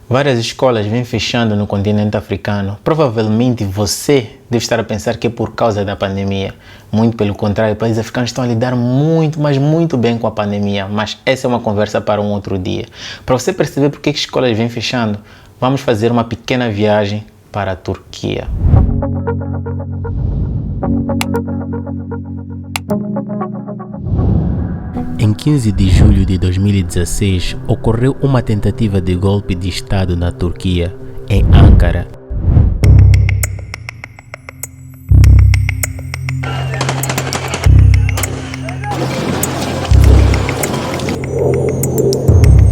Várias escolas vêm fechando no continente africano. Provavelmente você deve estar a pensar que é por causa da pandemia. Muito pelo contrário, países africanos estão a lidar muito, mas muito bem com a pandemia. Mas essa é uma conversa para um outro dia. Para você perceber por que as escolas vêm fechando, vamos fazer uma pequena viagem para a Turquia. Em 15 de julho de 2016, ocorreu uma tentativa de golpe de Estado na Turquia, em Ankara.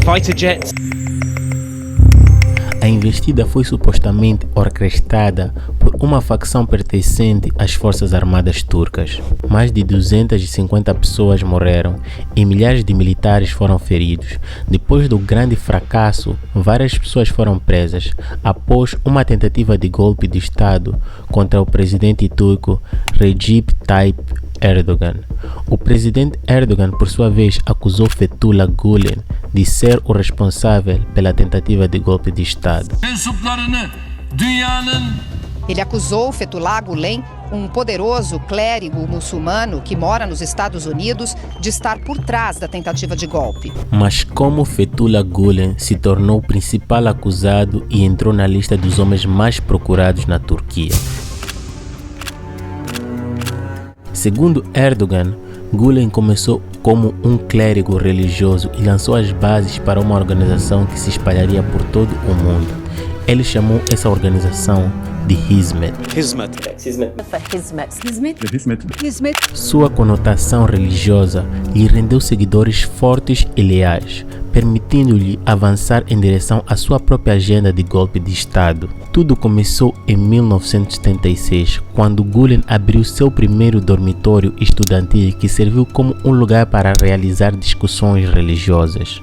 Fighter jets. A investida foi supostamente orquestrada por uma facção pertencente às Forças Armadas turcas. Mais de 250 pessoas morreram e milhares de militares foram feridos. Depois do grande fracasso, várias pessoas foram presas após uma tentativa de golpe de Estado contra o presidente turco Recep Tayyip Erdogan. O presidente Erdogan, por sua vez, acusou Fethullah Gulen de ser o responsável pela tentativa de golpe de Estado. Ele acusou Fethullah Gulen, um poderoso clérigo muçulmano que mora nos Estados Unidos, de estar por trás da tentativa de golpe. Mas como Fethullah Gulen se tornou o principal acusado e entrou na lista dos homens mais procurados na Turquia? Segundo Erdogan, Gulen começou como um clérigo religioso e lançou as bases para uma organização que se espalharia por todo o mundo. Ele chamou essa organização de Hizmet. Sua conotação religiosa lhe rendeu seguidores fortes e leais, permitindo-lhe avançar em direção à sua própria agenda de golpe de Estado. Tudo começou em 1976, quando Gulen abriu seu primeiro dormitório estudantil que serviu como um lugar para realizar discussões religiosas.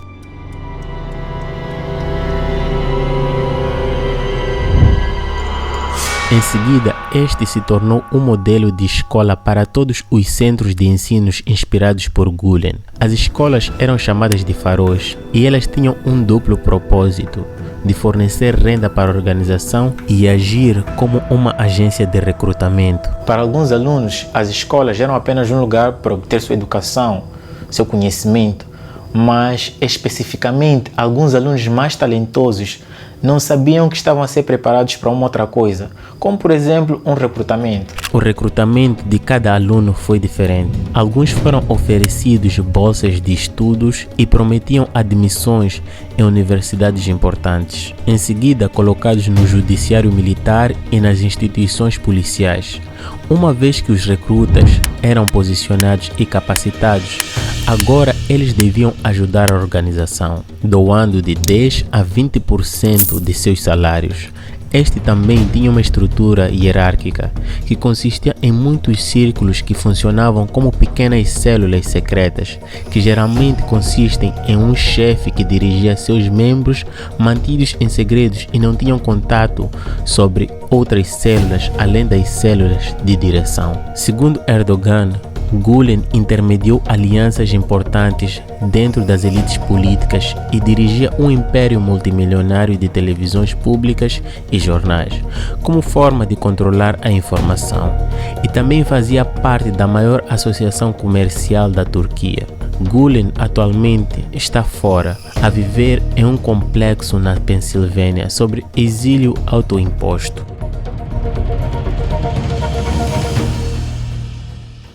Em seguida, este se tornou um modelo de escola para todos os centros de ensinos inspirados por Gulen. As escolas eram chamadas de farós e elas tinham um duplo propósito, de fornecer renda para a organização e agir como uma agência de recrutamento. Para alguns alunos, as escolas eram apenas um lugar para obter sua educação, seu conhecimento, mas especificamente alguns alunos mais talentosos não sabiam que estavam a ser preparados para uma outra coisa, como por exemplo um recrutamento. O recrutamento de cada aluno foi diferente. Alguns foram oferecidos bolsas de estudos e prometiam admissões em universidades importantes. Em seguida, colocados no judiciário militar e nas instituições policiais. Uma vez que os recrutas eram posicionados e capacitados, agora eles deviam ajudar a organização, doando de 10 a 20% de seus salários. Este também tinha uma estrutura hierárquica, que consistia em muitos círculos que funcionavam como pequenas células secretas, que geralmente consistem em um chefe que dirigia seus membros mantidos em segredos e não tinham contato sobre outras células além das células de direção. Segundo Erdogan, Gulen intermediou alianças importantes dentro das elites políticas e dirigia um império multimilionário de televisões públicas e jornais, como forma de controlar a informação, e também fazia parte da maior associação comercial da Turquia. Gulen atualmente está fora, a viver em um complexo na Pensilvânia sobre exílio autoimposto.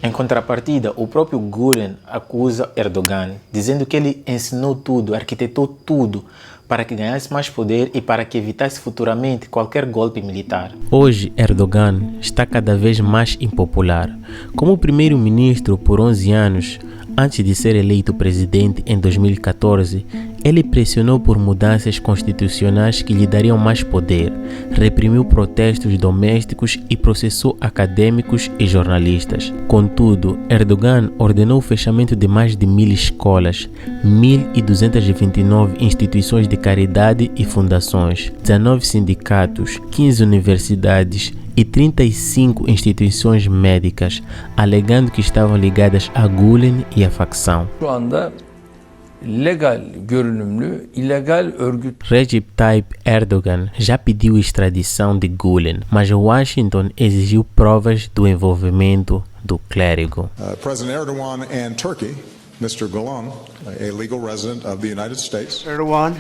Em contrapartida, o próprio Gulen acusa Erdogan, dizendo que ele ensinou tudo, arquitetou tudo para que ganhasse mais poder e para que evitasse futuramente qualquer golpe militar. Hoje, Erdogan está cada vez mais impopular. Como primeiro-ministro por 11 anos, antes de ser eleito presidente em 2014, ele pressionou por mudanças constitucionais que lhe dariam mais poder, reprimiu protestos domésticos e processou acadêmicos e jornalistas. Contudo, Erdogan ordenou o fechamento de mais de 1.000 escolas, 1.229 instituições de caridade e fundações, 19 sindicatos, 15 universidades e 35 instituições médicas, alegando que estavam ligadas a Gulen e a facção. Şu anda legal görünümlü illegal örgüt. Recep Tayyip Erdogan já pediu extradição de Gulen, mas Washington exigiu provas do envolvimento do clérigo. President Erdogan and Turkey, Mr. Gulen, a legal resident of the United States. Erdogan,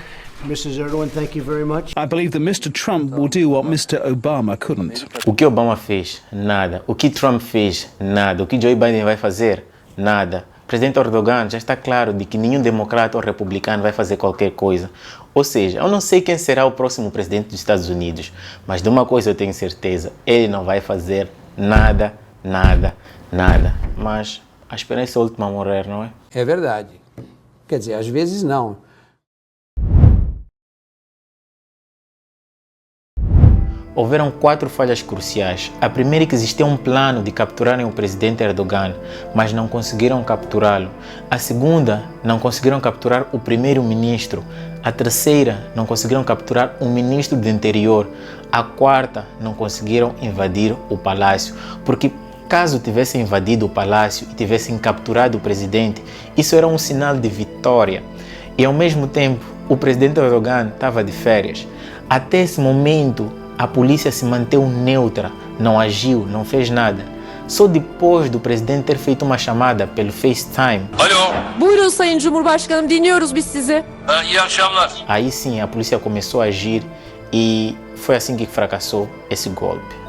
Mrs. Erdogan, thank you very much. I believe that Mr. Trump will do what Mr. Obama couldn't. O que Obama fez? Nada. O que Trump fez? Nada. O que Joe Biden vai fazer? Nada. O presidente Erdogan já está claro de que nenhum democrata ou republicano vai fazer qualquer coisa. Ou seja, eu não sei quem será o próximo presidente dos Estados Unidos, mas de uma coisa eu tenho certeza, ele não vai fazer nada, nada, nada. Mas a esperança é a última a morrer, não é? É verdade. Quer dizer, às vezes não. Houveram 4 falhas cruciais. A primeira é que existia um plano de capturarem o presidente Erdogan, mas não conseguiram capturá-lo. A segunda, não conseguiram capturar o primeiro-ministro. A terceira, não conseguiram capturar o ministro do interior. A quarta, não conseguiram invadir o palácio, porque caso tivessem invadido o palácio e tivessem capturado o presidente, isso era um sinal de vitória. E ao mesmo tempo, o presidente Erdogan estava de férias. Até esse momento, a polícia se manteve neutra, não agiu, não fez nada. Só depois do presidente ter feito uma chamada pelo FaceTime. Alo. Buyurun Sayın Cumhurbaşkanım, dinliyoruz biz sizi. İyi akşamlar. Aí sim a polícia começou a agir e foi assim que fracassou esse golpe.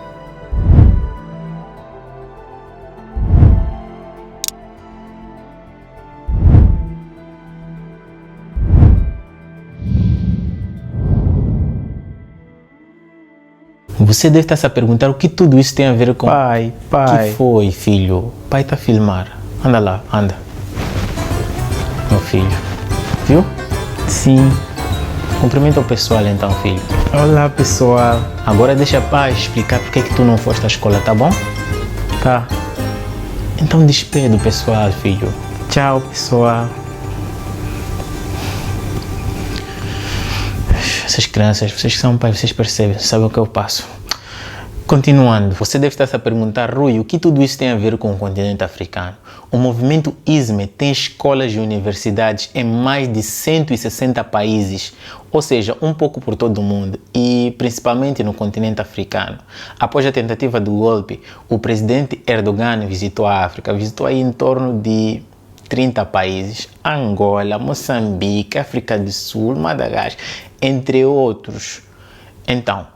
Você deve estar se a perguntar o que tudo isso tem a ver com... Pai. Que foi, filho? Pai está a filmar. Anda lá, anda. Meu filho. Viu? Sim. Cumprimenta o pessoal então, filho. Olá, pessoal. Agora deixa pai explicar por que tu não foste à escola, tá bom? Tá. Então despede o pessoal, filho. Tchau, pessoal. Essas crianças, vocês que são pais, vocês percebem, sabem o que eu passo. Continuando, você deve estar se a perguntar, Rui, o que tudo isso tem a ver com o continente africano? O movimento ISME tem escolas e universidades em mais de 160 países, ou seja, um pouco por todo o mundo e principalmente no continente africano. Após a tentativa do golpe, o presidente Erdogan visitou a África, visitou aí em torno de 30 países, Angola, Moçambique, África do Sul, Madagascar, entre outros. Então,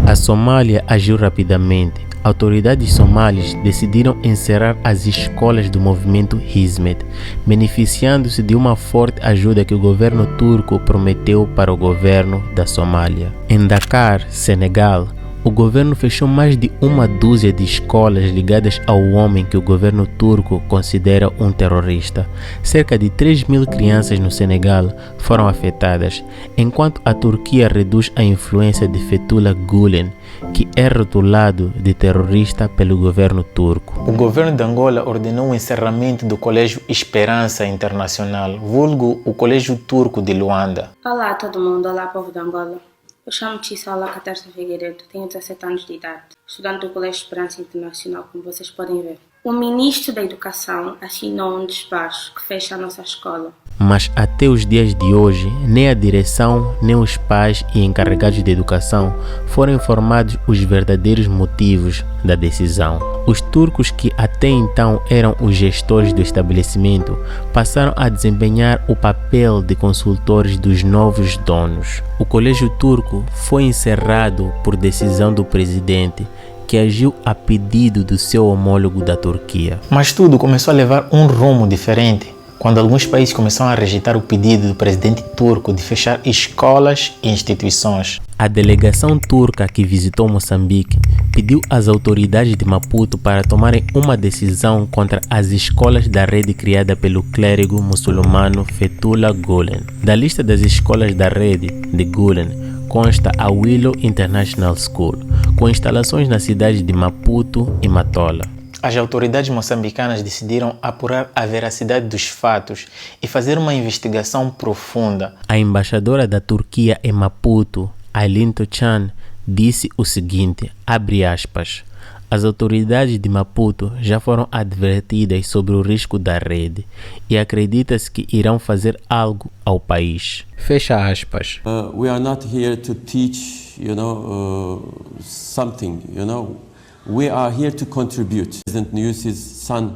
a Somália agiu rapidamente. Autoridades somalis decidiram encerrar as escolas do movimento Hizmet, beneficiando-se de uma forte ajuda que o governo turco prometeu para o governo da Somália. Em Dakar, Senegal, o governo fechou mais de uma dúzia de escolas ligadas ao homem que o governo turco considera um terrorista. Cerca de 3.000 crianças no Senegal foram afetadas, enquanto a Turquia reduz a influência de Fethullah Gulen, que é rotulado de terrorista pelo governo turco. O governo de Angola ordenou o encerramento do Colégio Esperança Internacional, vulgo o Colégio Turco de Luanda. Olá a todo mundo, olá povo de Angola. Eu chamo-me Tissola Caterça Figueiredo, tenho 17 anos de idade, estudante do Colégio Esperança Internacional, como vocês podem ver. O ministro da Educação assinou um despacho que fecha a nossa escola. Mas até os dias de hoje, nem a direção, nem os pais e encarregados de educação foram informados os verdadeiros motivos da decisão. Os turcos, que até então eram os gestores do estabelecimento, passaram a desempenhar o papel de consultores dos novos donos. O colégio turco foi encerrado por decisão do presidente, que agiu a pedido do seu homólogo da Turquia. Mas tudo começou a levar um rumo diferente quando alguns países começaram a rejeitar o pedido do presidente turco de fechar escolas e instituições. A delegação turca que visitou Moçambique pediu às autoridades de Maputo para tomarem uma decisão contra as escolas da rede criada pelo clérigo muçulmano Fethullah Gulen. Da lista das escolas da rede de Gulen consta a Willow International School, com instalações nas cidades de Maputo e Matola. As autoridades moçambicanas decidiram apurar a veracidade dos fatos e fazer uma investigação profunda. A embaixadora da Turquia em Maputo, Aylin Tochan, disse o seguinte, abre aspas, As autoridades de Maputo já foram advertidas sobre o risco da rede e acredita-se que irão fazer algo ao país. Fecha aspas. We are not here to teach, something, We are here to contribute. President Nyusi's son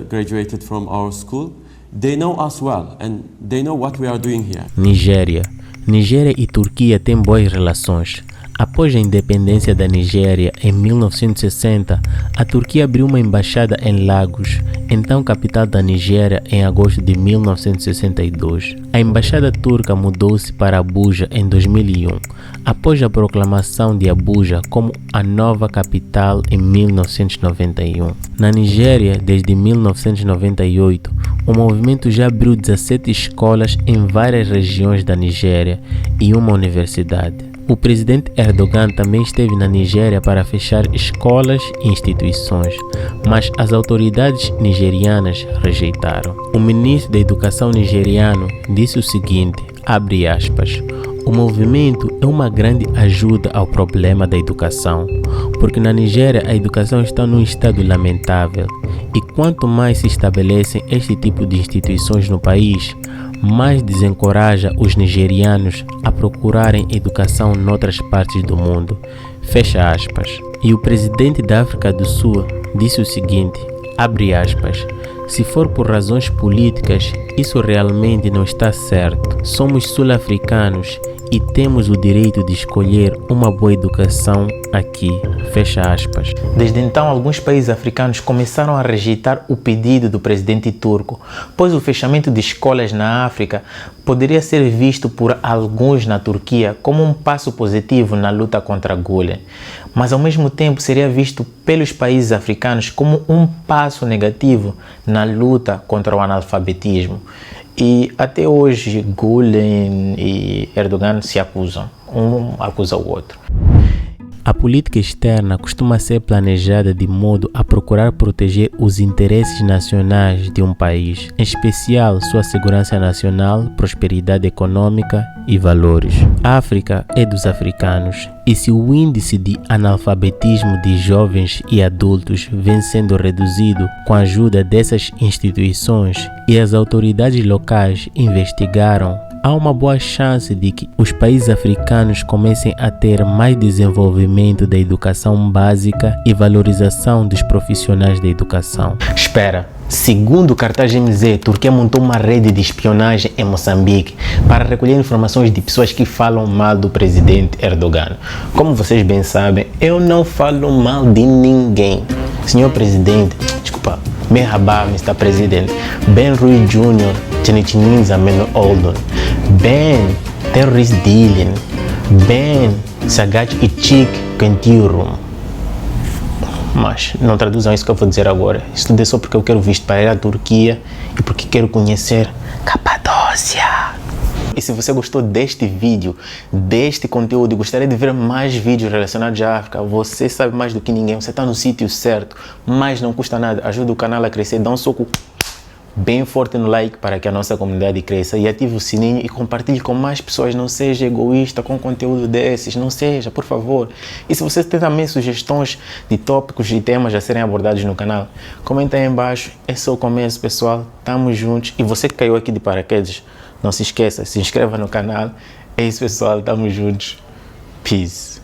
graduated from our school. They know us well and they know what we are doing here. Nigéria. Nigéria e Turquia têm boas relações. Após a independência da Nigéria em 1960, a Turquia abriu uma embaixada em Lagos, então capital da Nigéria, em agosto de 1962. A embaixada turca mudou-se para Abuja em 2001, após a proclamação de Abuja como a nova capital em 1991. Na Nigéria, desde 1998, o movimento já abriu 17 escolas em várias regiões da Nigéria e uma universidade. O presidente Erdogan também esteve na Nigéria para fechar escolas e instituições, mas as autoridades nigerianas rejeitaram. O ministro da Educação nigeriano disse o seguinte, abre aspas, o movimento é uma grande ajuda ao problema da educação, porque na Nigéria a educação está num estado lamentável e quanto mais se estabelecem este tipo de instituições no país, mais desencoraja os nigerianos a procurarem educação noutras partes do mundo. Fecha aspas. E o presidente da África do Sul disse o seguinte, abre aspas, se for por razões políticas, isso realmente não está certo. Somos sul-africanos e temos o direito de escolher uma boa educação aqui. Fecha aspas. Desde então, alguns países africanos começaram a rejeitar o pedido do presidente turco, pois o fechamento de escolas na África poderia ser visto por alguns na Turquia como um passo positivo na luta contra a Gulen, mas ao mesmo tempo seria visto pelos países africanos como um passo negativo na luta contra o analfabetismo. E até hoje Gulen e Erdogan se acusam, um acusa o outro. A política externa costuma ser planejada de modo a procurar proteger os interesses nacionais de um país, em especial sua segurança nacional, prosperidade econômica e valores. A África é dos africanos, e se o índice de analfabetismo de jovens e adultos vem sendo reduzido com a ajuda dessas instituições e as autoridades locais investigaram, há uma boa chance de que os países africanos comecem a ter mais desenvolvimento da educação básica e valorização dos profissionais da educação. Espera, segundo o cartaz MZ, Turquia montou uma rede de espionagem em Moçambique para recolher informações de pessoas que falam mal do presidente Erdogan. Como vocês bem sabem, eu não falo mal de ninguém. Senhor presidente, desculpa, Merhaba, Mr. President, Ben Rui Jr., Chenichinin Zameno Oldon, Ben Terrorist Dealing, Ben Sagat Ichik Kentirum. Mas não traduzam isso que eu vou dizer agora. Isso tudo é só porque eu quero visto para ir à Turquia e porque quero conhecer Capadócia. E se você gostou deste vídeo, deste conteúdo e gostaria de ver mais vídeos relacionados à África, você sabe mais do que ninguém, você está no sítio certo, mas não custa nada, ajuda o canal a crescer, dá um soco bem forte no like para que a nossa comunidade cresça e ative o sininho e compartilhe com mais pessoas, não seja egoísta com conteúdo desses, não seja, por favor. E se você tem também sugestões de tópicos e temas a serem abordados no canal, comenta aí embaixo, esse é o começo pessoal, tamo juntos. E você que caiu aqui de paraquedas, não se esqueça, se inscreva no canal. É isso pessoal, tamo juntos. Peace.